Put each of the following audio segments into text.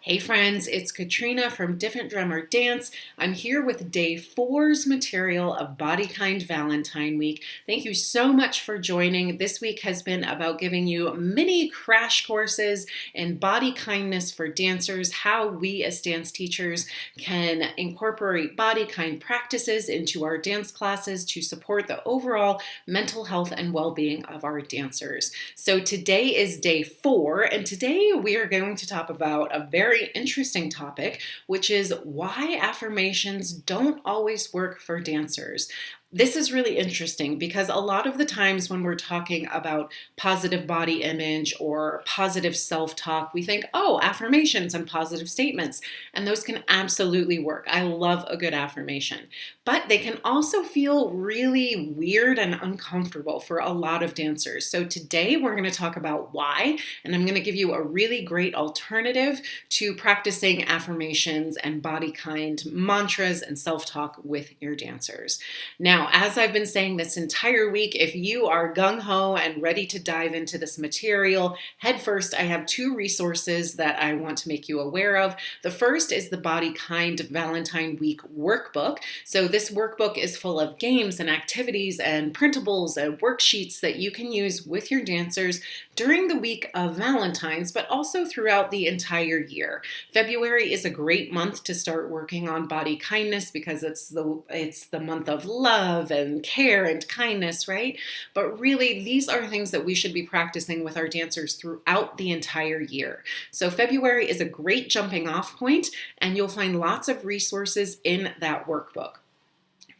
Hey friends, it's Katrina from Different Drummer Dance. I'm here with day four's material of Body Kind Valentine Week. Thank you so much for joining. This week has been about giving you mini crash courses in body kindness for dancers, how we as dance teachers can incorporate body kind practices into our dance classes to support the overall mental health and well-being of our dancers. So today is day four, and today we are going to talk about a very interesting topic, which is why affirmations don't always work for dancers. This is really interesting because a lot of the times when we're talking about positive body image or positive self-talk, we think, oh, affirmations and positive statements, and those can absolutely work. I love a good affirmation, but they can also feel really weird and uncomfortable for a lot of dancers. So today we're going to talk about why, and I'm going to give you a really great alternative to practicing affirmations and body kind mantras and self-talk with your dancers. Now, as I've been saying this entire week, if you are gung-ho and ready to dive into this material head first, I have two resources that I want to make you aware of. The first is the Body Kind Valentine Week workbook. So this workbook is full of games and activities and printables and worksheets that you can use with your dancers during the week of Valentine's, but also throughout the entire year. February is a great month to start working on body kindness because it's the month of love and care and kindness, right? But really, these are things that we should be practicing with our dancers throughout the entire year. So February is a great jumping off point, and you'll find lots of resources in that workbook.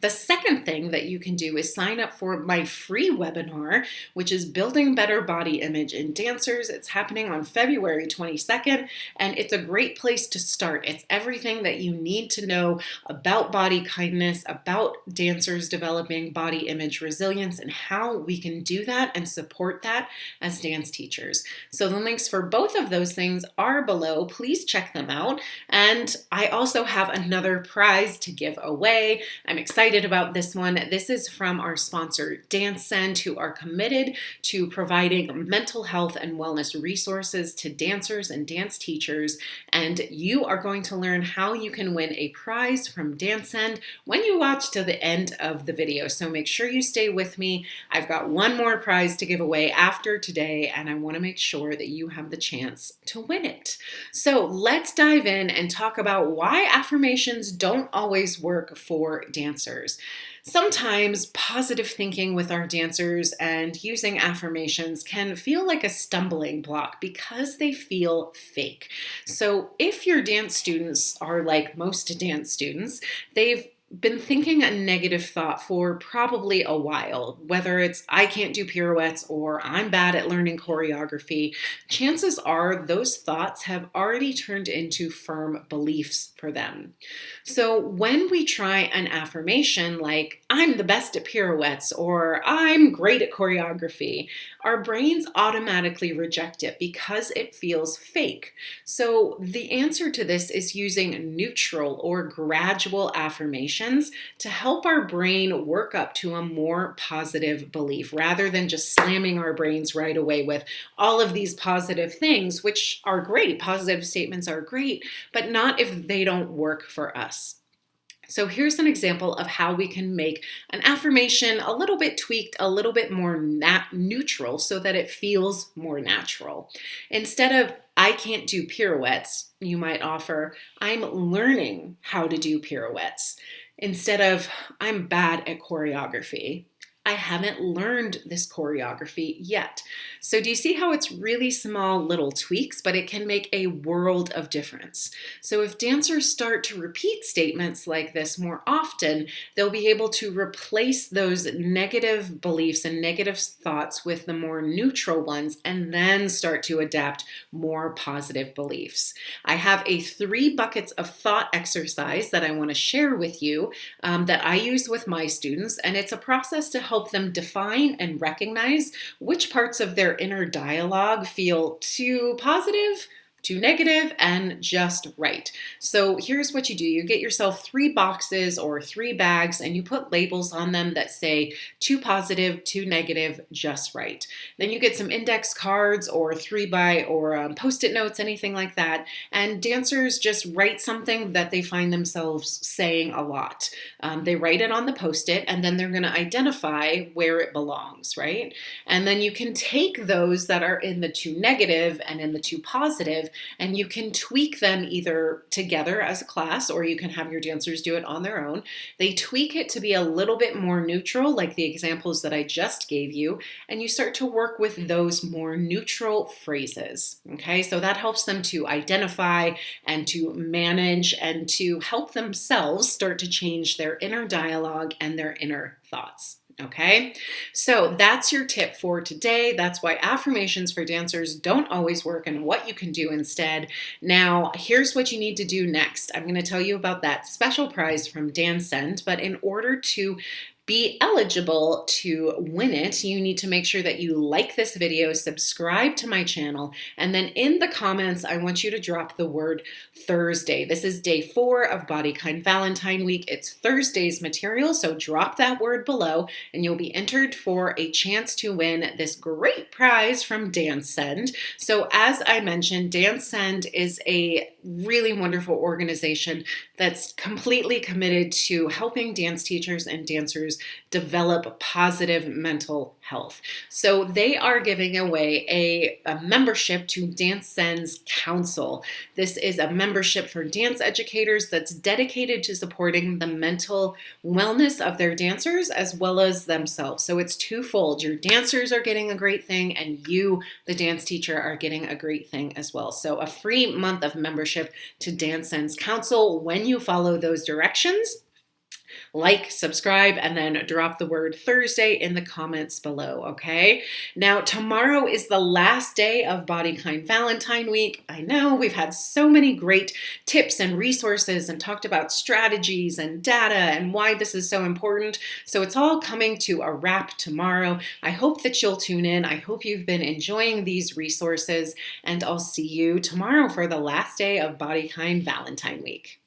The second thing that you can do is sign up for my free webinar, which is Building Better Body Image in Dancers. It's happening on February 22nd, and it's a great place to start. It's everything that you need to know about body kindness, about dancers developing body image resilience, and how we can do that and support that as dance teachers. So the links for both of those things are below. Please check them out. And I also have another prize to give away. I'm excited about this one. This is from our sponsor, DanceSend, who are committed to providing mental health and wellness resources to dancers and dance teachers. And you are going to learn how you can win a prize from DanceSend when you watch to the end of the video. So make sure you stay with me. I've got one more prize to give away after today, and I want to make sure that you have the chance to win it. So let's dive in and talk about why affirmations don't always work for dancers. Sometimes positive thinking with our dancers and using affirmations can feel like a stumbling block because they feel fake. So if your dance students are like most dance students, they've been thinking a negative thought for probably a while, whether it's I can't do pirouettes or I'm bad at learning choreography, chances are those thoughts have already turned into firm beliefs for them. So when we try an affirmation like I'm the best at pirouettes or I'm great at choreography, our brains automatically reject it because it feels fake. So the answer to this is using neutral or gradual affirmations to help our brain work up to a more positive belief rather than just slamming our brains right away with all of these positive things, which are great. Positive statements are great, but not if they don't work for us. So here's an example of how we can make an affirmation a little bit tweaked, a little bit more neutral so that it feels more natural. Instead of I can't do pirouettes, you might offer I'm learning how to do pirouettes. Instead of I'm bad at choreography, I haven't learned this choreography yet. So do you see how it's really small little tweaks, but it can make a world of difference? So if dancers start to repeat statements like this more often, they'll be able to replace those negative beliefs and negative thoughts with the more neutral ones and then start to adapt more positive beliefs. I have a 3 buckets of thought exercise that I want to share with you that I use with my students, and it's a process to help them define and recognize which parts of their inner dialogue feel too positive, too negative, and just right. So here's what you do. You get yourself 3 boxes or 3 bags and you put labels on them that say too positive, too negative, just right. Then you get some index cards or 3 by or post-it notes, anything like that. And dancers just write something that they find themselves saying a lot. They write it on the post-it and then they're going to identify where it belongs, right? And then you can take those that are in the too negative and in the too positive, and you can tweak them either together as a class or you can have your dancers do it on their own. They tweak it to be a little bit more neutral, like the examples that I just gave you, and you start to work with those more neutral phrases. Okay, so that helps them to identify and to manage and to help themselves start to change their inner dialogue and their inner thoughts. Okay, so that's your tip for today. That's why affirmations for dancers don't always work and what you can do instead. Now, here's what you need to do next. I'm going to tell you about that special prize from Dance Send, but in order to be eligible to win it, you need to make sure that you like this video, subscribe to my channel, and then in the comments, I want you to drop the word Thursday. This is day 4 of Body Kind Valentine Week. It's Thursday's material, so drop that word below, and you'll be entered for a chance to win this great prize from Dance Send. So as I mentioned, Dance Send is a really wonderful organization that's completely committed to helping dance teachers and dancers develop positive mental health. So they are giving away a membership to Dance Send's Council. This is a membership for dance educators that's dedicated to supporting the mental wellness of their dancers as well as themselves. So it's twofold. Your dancers are getting a great thing and you, the dance teacher, are getting a great thing as well. So a free month of membership to Dance Send's Council when you follow those directions. Like, subscribe, and then drop the word Thursday in the comments below, okay? Now, tomorrow is the last day of Body Kind Valentine Week. I know we've had so many great tips and resources and talked about strategies and data and why this is so important. So it's all coming to a wrap tomorrow. I hope that you'll tune in. I hope you've been enjoying these resources, and I'll see you tomorrow for the last day of Body Kind Valentine Week.